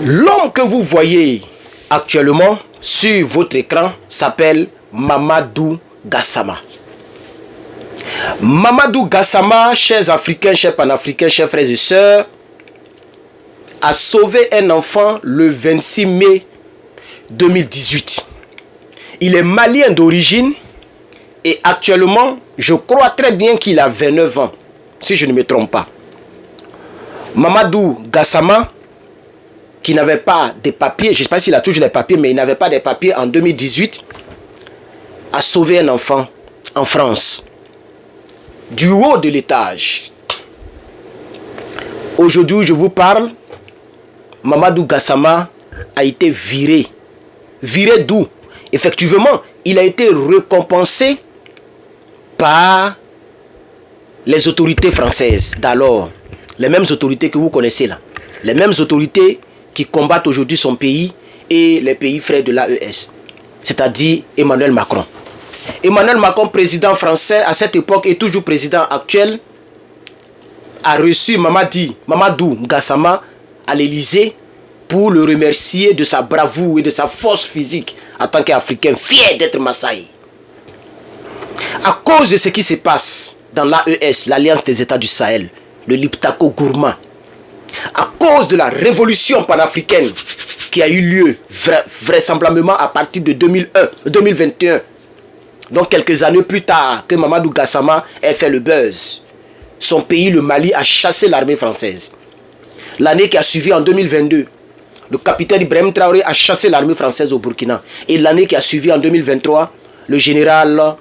L'homme que vous voyez actuellement sur votre écran s'appelle Mamadou Gassama. Mamadou Gassama, chers Africains, chers Panafricains, chers frères et sœurs, a sauvé un enfant le 26 mai 2018. Il est malien d'origine et actuellement, je crois très bien qu'il a 29 ans, si je ne me trompe pas. Mamadou Gassama, qui n'avait pas de papiers, je ne sais pas s'il a toujours les papiers, mais il n'avait pas de papiers en 2018, a sauvé un enfant en France, du haut de l'étage. Aujourd'hui, je vous parle, Mamadou Gassama a été viré. Viré d'où? Effectivement, il a été récompensé par les autorités françaises d'alors. Les mêmes autorités que vous connaissez là. Les mêmes autorités qui combattent aujourd'hui son pays et les pays frères de l'AES. C'est-à-dire Emmanuel Macron. Emmanuel Macron, président français à cette époque et toujours président actuel, a reçu Mamadou Gassama à l'Élysée pour le remercier de sa bravoure et de sa force physique en tant qu'Africain fier d'être Maasai. À cause de ce qui se passe dans l'AES, l'Alliance des États du Sahel, le Liptako Gourma, à cause de la révolution panafricaine qui a eu lieu vraisemblablement à partir de 2021, donc quelques années plus tard que Mamadou Gassama ait fait le buzz, son pays, le Mali, a chassé l'armée française. L'année qui a suivi en 2022, le capitaine Ibrahim Traoré a chassé l'armée française au Burkina. Et l'année qui a suivi en 2023, le général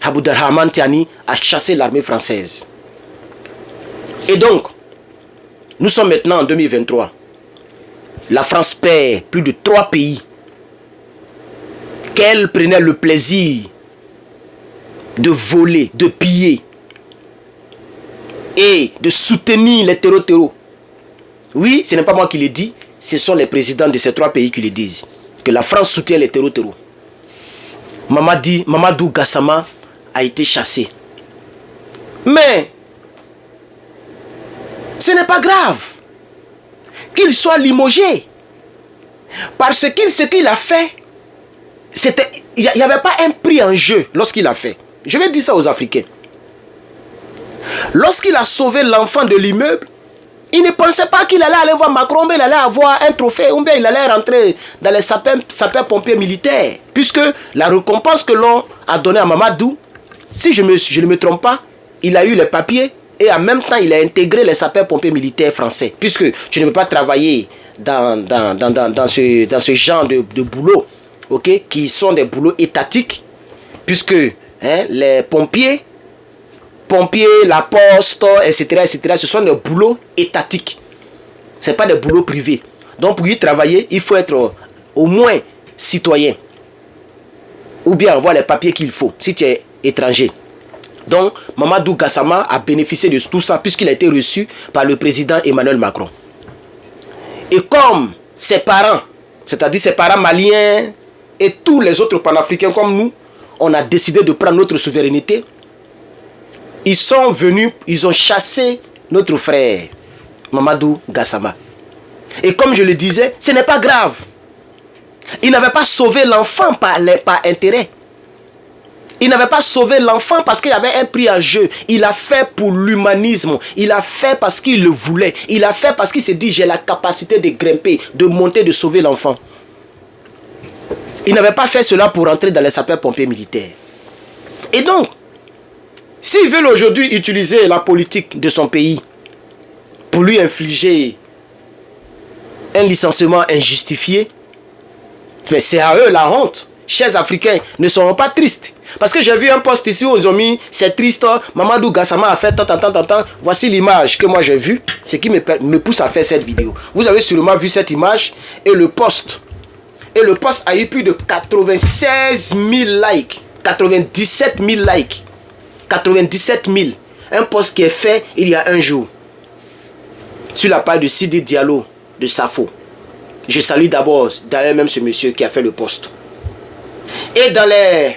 Aboudarrahman Tiani a chassé l'armée française. Et donc, nous sommes maintenant en 2023. La France perd plus de 3 pays qu'elle prenait le plaisir de voler, de piller et de soutenir les terreaux. Oui, ce n'est pas moi qui le dis, ce sont les présidents de ces 3 pays qui le disent. Que la France soutient les terreaux. Mamadou Gassama a été chassé. Mais ce n'est pas grave qu'il soit limogé. Parce que ce qu'il a fait, il n'y avait pas un prix en jeu lorsqu'il a fait. Je vais dire ça aux Africains. Lorsqu'il a sauvé l'enfant de l'immeuble, il ne pensait pas qu'il allait aller voir Macron, mais il allait avoir un trophée, ou bien il allait rentrer dans les sapeurs-pompiers militaires. Puisque la récompense que l'on a donnée à Mamadou, si je ne me trompe pas, il a eu les papiers et en même temps il a intégré les sapeurs-pompiers militaires français. Puisque tu ne peux pas travailler dans ce genre de boulot, okay, qui sont des boulots étatiques, puisque les pompiers, la poste, etc., ce sont des boulots étatiques. Ce n'est pas des boulots privés. Donc pour y travailler, il faut être au moins citoyen. Ou bien avoir les papiers qu'il faut, si tu es étranger. Donc Mamadou Gassama a bénéficié de tout ça, puisqu'il a été reçu par le président Emmanuel Macron. Et comme ses parents, c'est-à-dire ses parents maliens et tous les autres panafricains comme nous, on a décidé de prendre notre souveraineté. Ils sont venus, ils ont chassé notre frère, Mamadou Gassama. Et comme je le disais, ce n'est pas grave. Il n'avait pas sauvé l'enfant par intérêt. Il n'avait pas sauvé l'enfant parce qu'il y avait un prix en jeu. Il a fait pour l'humanisme. Il a fait parce qu'il le voulait. Il a fait parce qu'il s'est dit, j'ai la capacité de grimper, de monter, de sauver l'enfant. Il n'avait pas fait cela pour entrer dans les sapeurs-pompiers militaires. Et donc, s'ils veulent aujourd'hui utiliser la politique de son pays pour lui infliger un licenciement injustifié, c'est à eux la honte. Chers Africains, ne seront pas tristes. Parce que j'ai vu un post ici où ils ont mis, c'est triste, Mamadou Gassama a fait tant. Voici l'image que moi j'ai vue, ce qui me pousse à faire cette vidéo. Vous avez sûrement vu cette image et le post. Et le post a eu plus de 96 000 likes, 97 000 likes. 97 000. Un post qui est fait il y a un jour. Sur la page de Sidi Diallo de Safo. Je salue d'abord, d'ailleurs même ce monsieur qui a fait le post. Et dans les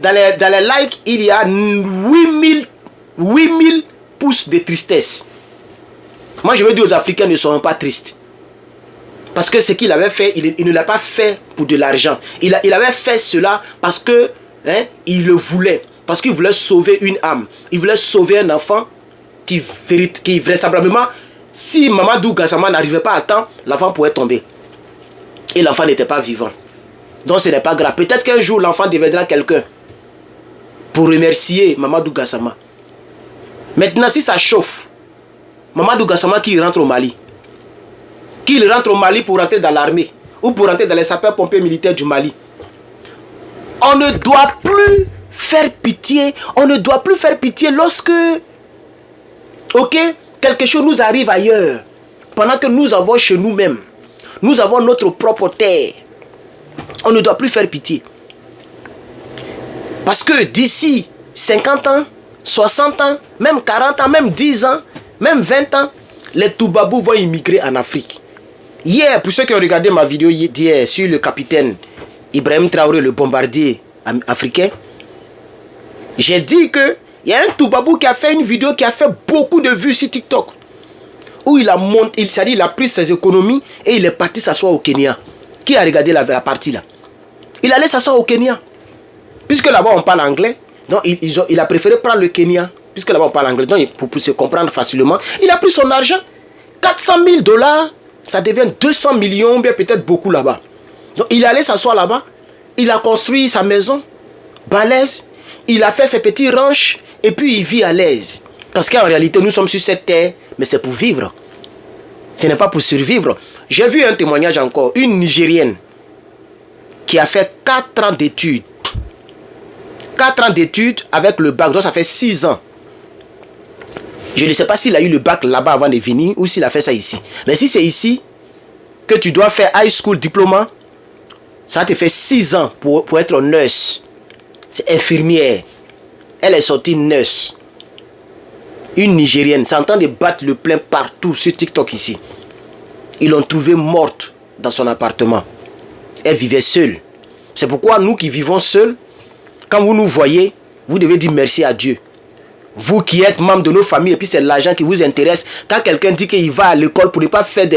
likes, il y a 8000 pouces de tristesse. Moi je veux dire aux Africains ne seront pas tristes. Parce que ce qu'il avait fait, il ne l'a pas fait pour de l'argent. Il avait fait cela parce que il le voulait. Parce qu'il voulait sauver une âme. Il voulait sauver un enfant qui vraisemblablement, si Mamadou Gassama n'arrivait pas à temps, l'enfant pouvait tomber. Et l'enfant n'était pas vivant. Donc ce n'est pas grave. Peut-être qu'un jour, l'enfant deviendra quelqu'un pour remercier Mamadou Gassama. Maintenant, si ça chauffe, Mamadou Gassama qui rentre au Mali, qu'il rentre au Mali pour rentrer dans l'armée ou pour rentrer dans les sapeurs-pompiers militaires du Mali, on ne doit plus faire pitié. On ne doit plus faire pitié lorsque quelque chose nous arrive ailleurs. Pendant que nous avons chez nous-mêmes, nous avons notre propre terre. On ne doit plus faire pitié. Parce que d'ici 50 ans, 60 ans, même 40 ans, même 10 ans, même 20 ans, les Toubabous vont immigrer en Afrique. Hier, pour ceux qui ont regardé ma vidéo d'hier sur le capitaine Ibrahim Traoré, le bombardier africain, j'ai dit que il y a un Toubabou qui a fait une vidéo qui a fait beaucoup de vues sur TikTok. Où il a monté, il a pris ses économies et il est parti s'asseoir au Kenya. Qui a regardé la partie là? Il allait s'asseoir au Kenya. Puisque là-bas on parle anglais, donc il a préféré prendre le Kenya. Puisque là-bas on parle anglais, donc pour se comprendre facilement, il a pris son argent. 400 000 $, ça devient 200 millions, bien peut-être beaucoup là-bas. Donc il est allé s'asseoir là-bas. Il a construit sa maison, balèze. Il a fait ses petits ranchs et puis il vit à l'aise. Parce qu'en réalité, nous sommes sur cette terre, mais c'est pour vivre. Ce n'est pas pour survivre. J'ai vu un témoignage encore, une Nigérienne qui a fait 4 ans d'études. 4 ans d'études avec le bac, donc ça fait 6 ans. Je ne sais pas s'il a eu le bac là-bas avant de venir ou s'il a fait ça ici. Mais si c'est ici que tu dois faire high school diplôme, ça te fait 6 ans pour être nurse. C'est infirmière. Elle est sortie nurse. Une Nigérienne s'entend de battre le plein partout sur TikTok ici. Ils l'ont trouvée morte dans son appartement. Elle vivait seule. C'est pourquoi nous qui vivons seuls, quand vous nous voyez, vous devez dire merci à Dieu. Vous qui êtes membre de nos familles et puis c'est l'argent qui vous intéresse. Quand quelqu'un dit qu'il va à l'école pour ne pas faire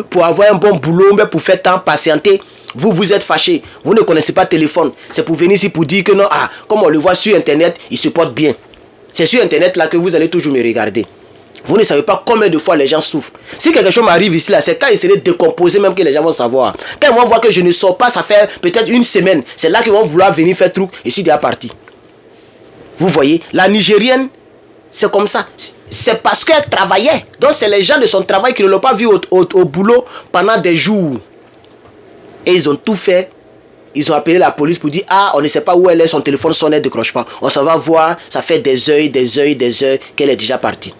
pour avoir un bon boulot, mais pour faire tant patienter, vous êtes fâché. Vous ne connaissez pas le téléphone. C'est pour venir ici pour dire que non, comme on le voit sur internet, il se porte bien. C'est sur internet là que vous allez toujours me regarder. Vous ne savez pas combien de fois les gens souffrent. Si quelque chose m'arrive ici là, c'est quand il serait décomposé même que les gens vont savoir. Quand ils vont voir que je ne sors pas, ça fait peut-être une semaine. C'est là qu'ils vont vouloir venir faire truc et je suis déjà parti. Vous voyez, la Nigérienne, c'est comme ça. C'est parce qu'elle travaillait. Donc c'est les gens de son travail qui ne l'ont pas vu au boulot pendant des jours. Et ils ont tout fait. Ils ont appelé la police pour dire on ne sait pas où elle est, son téléphone sonne, elle ne décroche pas. On s'en va voir, ça fait des heures qu'elle est déjà partie.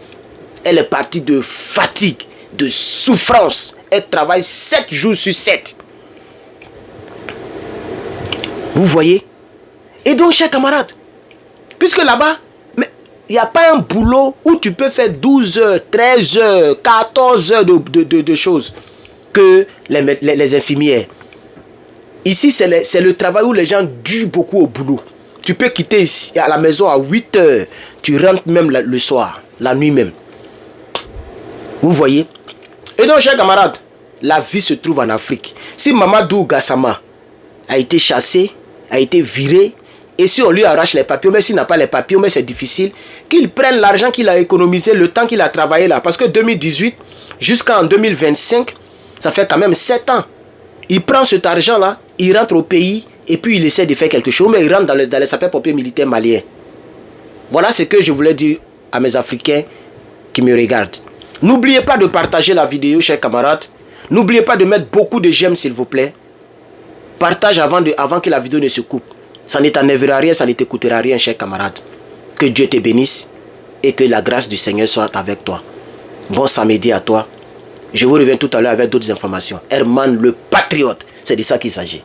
Elle est partie de fatigue, de souffrance. Elle travaille 7 jours sur 7. Vous voyez? Et donc, chers camarades, puisque là-bas, il n'y a pas un boulot où tu peux faire 12 heures, 13 heures, 14 heures de choses que les infirmières. Ici, c'est le travail où les gens durent beaucoup au boulot. Tu peux quitter ici, à la maison à 8 heures. Tu rentres même le soir, la nuit même. Vous voyez? Et donc, chers camarades, la vie se trouve en Afrique. Si Mamadou Gassama a été chassé, a été viré, et si on lui arrache les papiers, mais s'il n'a pas les papiers, mais c'est difficile, qu'il prenne l'argent qu'il a économisé, le temps qu'il a travaillé là. Parce que 2018 jusqu'en 2025, ça fait quand même 7 ans. Il prend cet argent-là, il rentre au pays, et puis il essaie de faire quelque chose, mais il rentre dans les sapeurs-pompiers militaires maliens. Voilà ce que je voulais dire à mes Africains qui me regardent. N'oubliez pas de partager la vidéo, chers camarades. N'oubliez pas de mettre beaucoup de j'aime, s'il vous plaît. Partage avant que la vidéo ne se coupe. Ça ne t'enlèvera rien, ça ne t'écoutera rien, chers camarades. Que Dieu te bénisse et que la grâce du Seigneur soit avec toi. Bon samedi à toi. Je vous reviens tout à l'heure avec d'autres informations. Herman le patriote, c'est de ça qu'il s'agit.